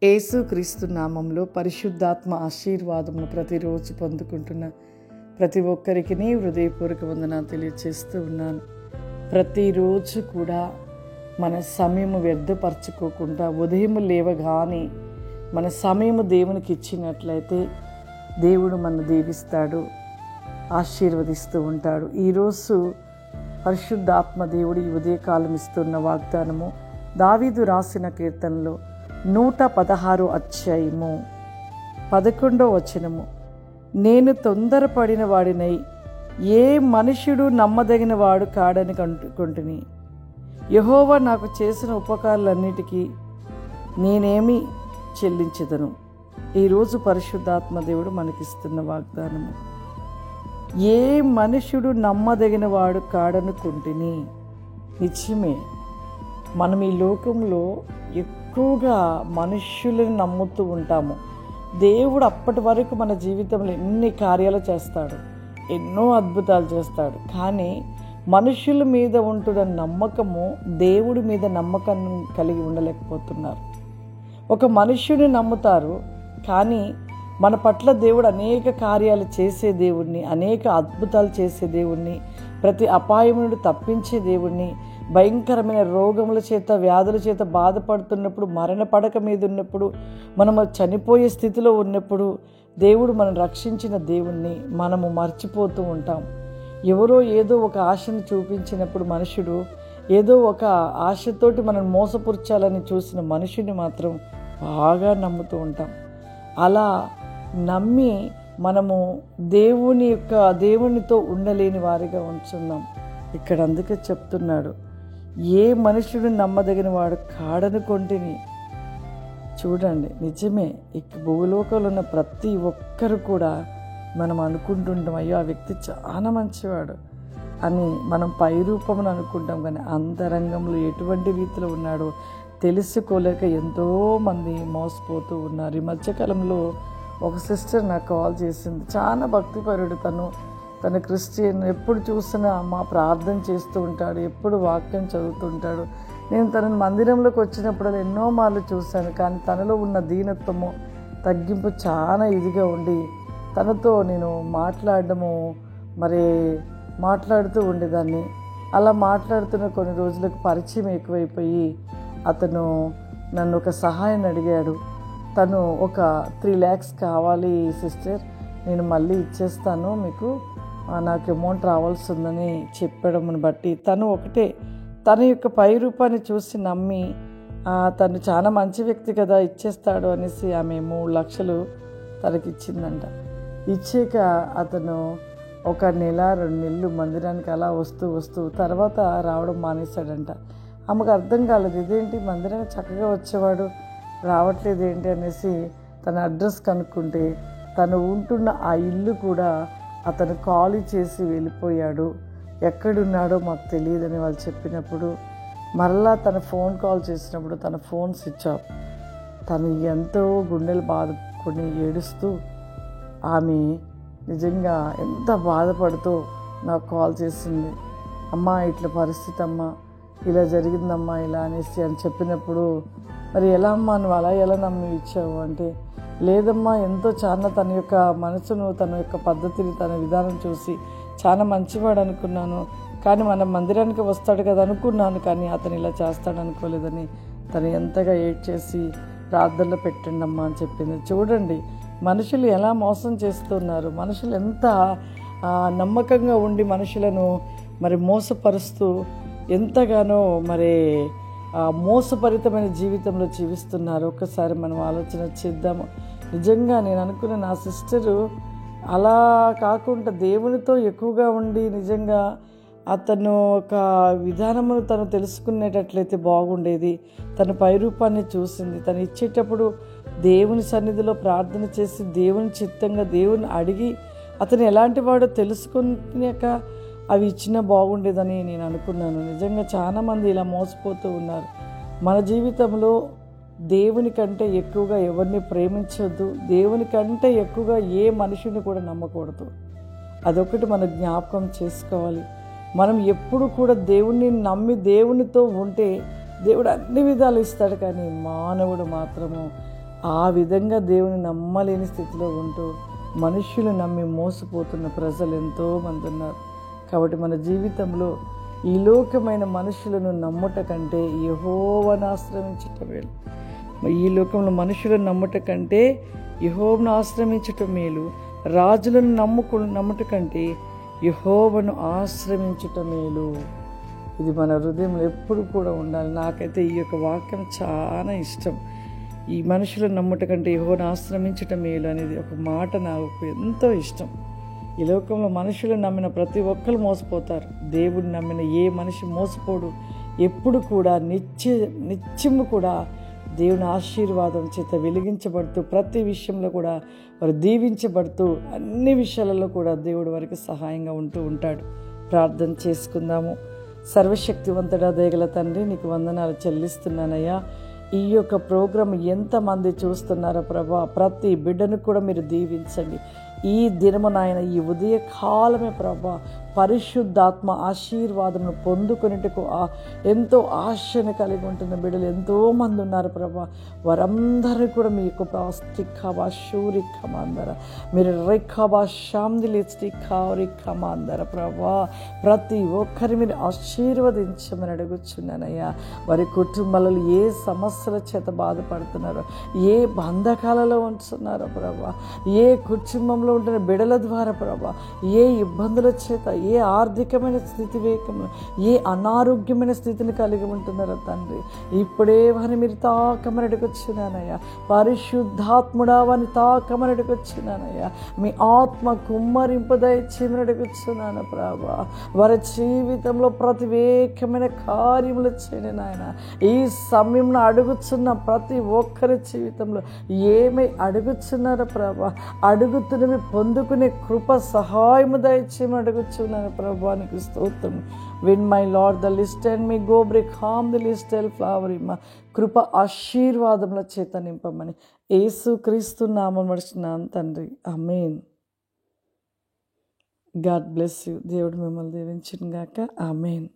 యేసుక్రీస్తు నామంలో పరిశుద్ధాత్మ ఆశీర్వాదమును ప్రతిరోజు పొందుకుంటున్న ప్రతి ఒక్కరికి హృదయపూర్వక వందనాలు తెలియజేస్తూ ఉన్నాను. ప్రతిరోజు కూడా మన సమయము వ్యర్థపరచుకోకుండా ఉదయం లేవగానే మన సమయము దేవునికి ఇచ్చినట్లయితే దేవుడు మనను దీవిస్తాడు, ఆశీర్వదిస్తూ ఉంటాడు. ఈరోజు పరిశుద్ధాత్మ దేవుడు ఈ ఉదయకాలం ఇస్తున్న వాగ్దానము దావీదు రాసిన కీర్తనలో 116 అధ్యాయము 11వ వచనము. నేను తొందరపడిన వాడినై ఏ మనుష్యుడు నమ్మదగిన వాడు కాడని కంటుకొని యెహోవా నాకు చేసిన ఉపకారాలన్నిటికీ నేనేమి చెల్లించెదను. ఈరోజు పరిశుద్ధాత్మ దేవుడు మనకిస్తున్న వాగ్దానము, ఏ మనుష్యుడు నమ్మదగిన వాడు కాడనుకుంటుని. నిజమే, మనం ఈ లోకంలో ఎక్కువగా మనుష్యులను నమ్ముతూ ఉంటాము. దేవుడు అప్పటి వరకు మన జీవితంలో ఎన్ని కార్యాలు చేస్తాడు, ఎన్నో అద్భుతాలు చేస్తాడు. కానీ మనుషుల మీద ఉంటున్న నమ్మకము దేవుడి మీద నమ్మకం కలిగి ఉండలేకపోతున్నారు. ఒక మనుష్యుని నమ్ముతారు, కానీ మన పట్ల దేవుడు అనేక కార్యాలు చేసే దేవుణ్ణి, అనేక అద్భుతాలు చేసే దేవుణ్ణి, ప్రతి అపాయం నుండి తప్పించే దేవుణ్ణి, భయంకరమైన రోగముల చేత వ్యాధుల చేత బాధపడుతున్నప్పుడు, మరణ పడక మీద ఉన్నప్పుడు, మనము చనిపోయే స్థితిలో ఉన్నప్పుడు దేవుడు మనం రక్షించిన దేవుణ్ణి మనము మర్చిపోతూ ఉంటాం. ఎవరో ఏదో ఒక ఆశను చూపించినప్పుడు మనుషుడు ఏదో ఒక ఆశతోటి మనం మోసపుర్చాలని చూసిన మనుషుని మాత్రం బాగా నమ్ముతూ ఉంటాం. అలా నమ్మి మనము దేవునితో ఉండలేని వారిగా ఉంచున్నాం. ఇక్కడ అందుకే చెప్తున్నాడు, ఏ మనుషుడు నమ్మదగిన వాడు కాడనుకొంటిని. చూడండి, నిజమే, భూలోకంలో ఉన్న ప్రతి ఒక్కరు కూడా మనం అనుకుంటుంటాం, అయ్యో ఆ వ్యక్తి చాలా మంచివాడు అని మనం పై రూపమును అనుకుంటాం. కానీ అంతరంగంలో ఎటువంటి రీతిలో ఉన్నాడో తెలుసుకోలేక ఎంతోమంది మోసపోతూ ఉన్నారు. ఈ మధ్యకాలంలో ఒక సిస్టర్ నాకు కాల్ చేసింది. చాలా భక్తిపరుడు తన క్రిస్టియన్. ఎప్పుడు చూసినా అమ్మ ప్రార్థన చేస్తూ ఉంటాడు, ఎప్పుడు వాక్యం చదువుతుంటాడు. నేను తనని మందిరంలోకి వచ్చినప్పుడు ఎన్నో మార్లు చూశాను. కానీ తనలో ఉన్న దీనత్వము, తగ్గింపు చాలా ఇదిగా ఉండి తనతో నేను మాట్లాడుతూ ఉండేదాన్ని. అలా మాట్లాడుతున్న కొన్ని రోజులకు పరిచయం ఎక్కువైపోయి అతను నన్ను ఒక సహాయం అడిగాడు. తను ఒక 3 lakhs కావాలి సిస్టర్, నేను మళ్ళీ ఇచ్చేస్తాను మీకు, నాకు అమౌంట్ రావాల్సి ఉందని చెప్పడమును బట్టి తన యొక్క పై రూపాన్ని చూసి నమ్మి తను చాలా మంచి వ్యక్తి కదా ఇచ్చేస్తాడు అనేసి ఆమె 3 లక్షలు తనకిచ్చిందంట. ఇచ్చాక అతను 1 నెల 2 నెలలు మందిరానికి అలా వస్తూ తర్వాత రావడం మానేశాడంట. ఆమెకు అర్థం కాలేదు, ఇదేంటి మందిరానికి చక్కగా వచ్చేవాడు రావట్లేదు ఏంటి అనేసి తన అడ్రస్ కనుక్కుంటే తను ఉంటున్న ఆ ఇల్లు కూడా అతను ఖాళీ చేసి వెళ్ళిపోయాడు. ఎక్కడున్నాడో మాకు తెలియదని వాళ్ళు చెప్పినప్పుడు మరలా తన ఫోన్ కాల్ చేసినప్పుడు తన ఫోన్ స్విచ్ ఆఫ్. తను ఎంతో గుండెలు బాదుకొని ఏడుస్తూ ఆమె నిజంగా ఎంత బాధపడుతూ నాకు కాల్ చేసింది. అమ్మా ఇట్లా పరిస్థితి అమ్మా, ఇలా జరిగిందమ్మా ఇలా అనేసి అని చెప్పినప్పుడు, మరి ఎలా అమ్మా నువ్వు అలా ఎలా నమ్మి ఇచ్చావు అంటే, లేదమ్మా ఎంతో చాలా తన యొక్క మనసును, తన యొక్క పద్ధతిని, తన విధానం చూసి చాలా మంచివాడు అనుకున్నాను. కానీ మన మందిరానికి వస్తాడు కదా అనుకున్నాను, కానీ అతను ఇలా చేస్తాడు అనుకోలేదని తను ఎంతగా ఏడ్చేసి ప్రార్థనలో పెట్టండి అమ్మా అని చెప్పింది. చూడండి మనుషులు ఎలా మోసం చేస్తున్నారు, మనుషులు ఎంత నమ్మకంగా ఉండి మనుషులను మోసపరుస్తూ ఎంతగానో మోసపరితమైన జీవితంలో జీవిస్తున్నారు. ఒక్కసారి మనం ఆలోచన చేద్దాము. నిజంగా నేను అనుకున్న నా సిస్టరు అలా కాకుండా దేవునితో ఎక్కువగా ఉండి నిజంగా అతను ఒక విధానమును తను తెలుసుకునేటట్లయితే బాగుండేది. తన పై రూపాన్ని చూసింది. తను ఇచ్చేటప్పుడు దేవుని సన్నిధిలో ప్రార్థన చేసి దేవుని చిత్తంగా దేవుని అడిగి అతను ఎలాంటి వాడో తెలుసుకున్నాక అవి ఇచ్చినా బాగుండేదని నేను అనుకున్నాను. నిజంగా చాలామంది ఇలా మోసపోతూ ఉన్నారు. మన జీవితంలో దేవుని కంటే ఎక్కువగా ఎవరిని ప్రేమించొద్దు, దేవుని కంటే ఎక్కువగా ఏ మనిషిని కూడా నమ్మకూడదు. అదొకటి మనం జ్ఞాపకం చేసుకోవాలి. మనం ఎప్పుడు కూడా దేవుణ్ణి నమ్మి దేవునితో ఉంటే దేవుడు అన్ని విధాలు ఇస్తాడు. కానీ మానవుడు మాత్రము ఆ విధంగా దేవుని నమ్మలేని స్థితిలో ఉంటూ మనుష్యులు నమ్మి మోసపోతున్న ప్రజలు ఎంతోమంది ఉన్నారు. కాబట్టి మన జీవితంలో ఈ లోకమైన మనుషులను నమ్ముట కంటే యెహోవాను ఆశ్రయించటం మేలు. ఈ లోకంలో మనుషులను నమ్ముట కంటే యెహోవాను ఆశ్రయించటం మేలు. రాజులను నమ్ముట కంటే యెహోవాను ఆశ్రయించటం మేలు. ఇది మన హృదయంలో ఎప్పుడు కూడా ఉండాలి. నాకైతే ఈ యొక్క వాక్యం చాలా ఇష్టం. ఈ మనుషులను నమ్ముట కంటే యెహోవాను ఆశ్రయించటం మేలు అనేది ఒక మాట నాకు ఎంతో ఇష్టం. ఈ లోకంలో మనుషులను నమ్మిన ప్రతి ఒక్కరు మోసపోతారు. దేవుడిని నమ్మిన ఏ మనిషి మోసపోడు. ఎప్పుడు కూడా నిత్యము కూడా దేవుని ఆశీర్వాదం చేత వెలిగించబడుతూ ప్రతి విషయంలో కూడా వారు దీవించబడుతూ అన్ని విషయాలలో కూడా దేవుడు వారికి సహాయంగా ఉంటూ ఉంటాడు. ప్రార్థన చేసుకుందాము. సర్వశక్తివంతుడా దయగల తండ్రి, నీకు వందనాలు చెల్లిస్తున్నానయ్యా. ఈ యొక్క ప్రోగ్రాం ఎంతమంది చూస్తున్నారో ప్రభా, ప్రతి బిడ్డను కూడా మీరు దీవించండి. ఈ దినము నాయన, ఈ ఉదయ కాలమే ప్రభా, పరిశుద్ధాత్మ ఆశీర్వాదమును పొందుకునేటకు ఎంతో ఆశను కలిగి ఉంటున్న బిడ్డలు ఎంతోమంది ఉన్నారు ప్రభా. వారందరూ కూడా మీ యొక్క స్టిక్కాబా షూరిక్కమాందర, మీరు రిక్కబా షామ్దిలి స్టిక్కారిక్కమాందర ప్రభా, ప్రతి ఒక్కరి మీరు ఆశీర్వదించమని అడుగుచున్నానయ్యా. వారి కుటుంబాలలో ఏ సమస్యల చేత బాధపడుతున్నారో, ఏ బంధకాలలో ఉంటున్నారో ప్రభా, ఏ కుటుంబంలో ఉంటున్న బిడల ద్వారా ప్రభా, ఏ ఇబ్బందుల చేత, ఏ ఆర్థికమైన స్థితి వేకము, ఏ అనారోగ్యమైన స్థితిని కలిగి ఉంటున్నారో తండ్రి, ఇప్పుడే వారిని మీరు తాకమని అడుగుచున్నానయ్యా. పరిశుద్ధాత్ముడా వారిని తాకమని అడుగుచున్నానయ్యా. మీ ఆత్మ కుమ్మరింపు దయచేయమని అడుగుచున్నాను ప్రభా. వారి జీవితంలో ప్రతివేకమైన కార్యములు చేయండి నాయన. ఈ సమయంలో అడుగుచున్న ప్రతి ఒక్కరి జీవితంలో ఏమై అడుగుచున్నారో ప్రభా, అడుగుతున్నవి పొందుకునే కృప సహాయము దయచేయమని అడుగుచున్నాను ప్రభా. నీకు స్తోత్రం. విన్ మై లార్డ్ ద లిస్ట్ అండ్ మీ గో బ్రేక్ హామ్ ది లిస్ట్ ఎల్ ఫ్లవర్ ఇమ్మ. కృప ఆశీర్వాదముల చేత నింపమని యేసు క్రీస్తు నామమున నడుచున్నాను తండ్రి, ఆమేన్. God bless you. దేవుడు మిమ్మల్ని దీవించును గాక. ఆమేన్.